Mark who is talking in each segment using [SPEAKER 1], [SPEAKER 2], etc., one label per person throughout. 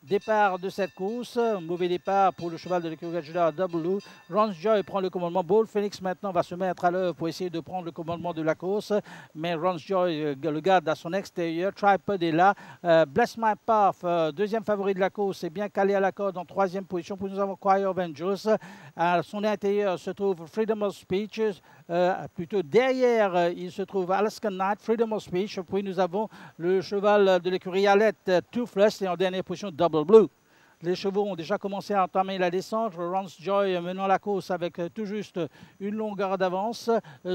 [SPEAKER 1] départ de cette course. Mauvais départ pour le cheval de l'écurie Junior W. Ron's Joy prend le commandement. Bold Phoenix maintenant va se mettre à l'œuvre pour essayer de prendre le commandement de la course. Mais Ron's Joy le garde à son extérieur. Tripod est là. Bless My Path, deuxième favori de la course, est bien calé à la corde en troisième position. Puis nous avons Choir of Angels. À son intérieur se trouve Freedom of Speech. Plutôt derrière, il se trouve Alaskan Knight, Freedom of Speech. Puis nous avons le cheval de l'écurie Alette, Toothless, et en dernière position, Double Blue. Les chevaux ont déjà commencé à entamer la descente. Ron's Joy menant la course avec tout juste une longueur d'avance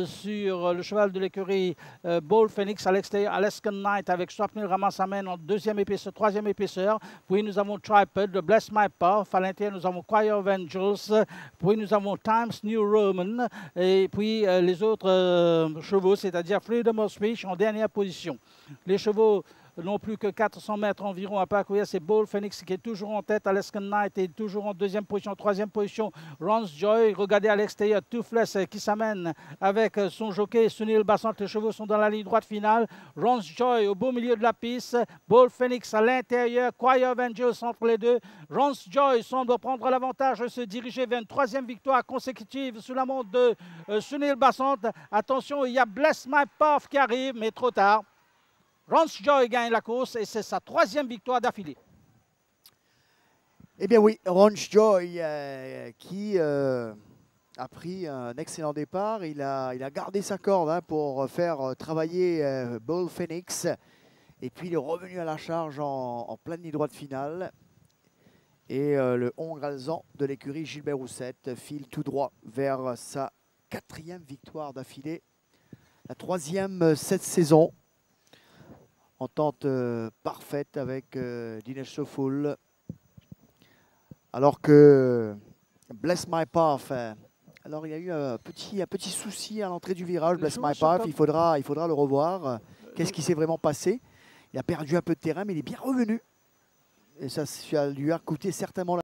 [SPEAKER 1] sur le cheval de l'écurie Bold Phoenix à l'extérieur. Alaskan Knight avec Swapnil Ramasamen en deuxième épaisseur, troisième épaisseur. Puis nous avons Tripod, Bless My Path. À l'intérieur, nous avons Choir of Angels. Puis nous avons Times New Roman. Et puis les autres chevaux, c'est-à-dire Freedom of Speech en dernière position. Les chevaux n'ont plus que 400 mètres environ à parcourir. C'est Bold Phoenix qui est toujours en tête. Alaskan Knight est toujours en deuxième position. Troisième position, Ron's Joy. Regardez à l'extérieur, Toothless qui s'amène avec son jockey Sunil Bassant. Les chevaux sont dans la ligne droite finale. Ron's Joy au beau milieu de la piste. Bold Phoenix à l'intérieur. Choir of Angels entre les deux. Ron's Joy semble prendre l'avantage et se diriger vers une troisième victoire consécutive sous la montre de Sunil Bassant. Attention, il y a Bless My Path qui arrive, mais trop tard. Ron's Joy gagne la course et c'est sa troisième victoire d'affilée.
[SPEAKER 2] Eh bien oui, Ron's Joy qui a pris un excellent départ. Il a gardé sa corde pour faire travailler Bold Phoenix. Et puis il est revenu à la charge en pleine ligne droite finale. Et le Hongrazan de l'écurie Gilbert Roussette file tout droit vers sa quatrième victoire d'affilée. La troisième cette saison. Entente parfaite avec Dinesh Soful. Alors que Bless My Path, alors il y a eu un petit souci à l'entrée du virage. Bless My Path, il faudra le revoir. Qu'est-ce qui s'est vraiment passé? Il a perdu un peu de terrain, mais il est bien revenu. Et ça lui a coûté certainement la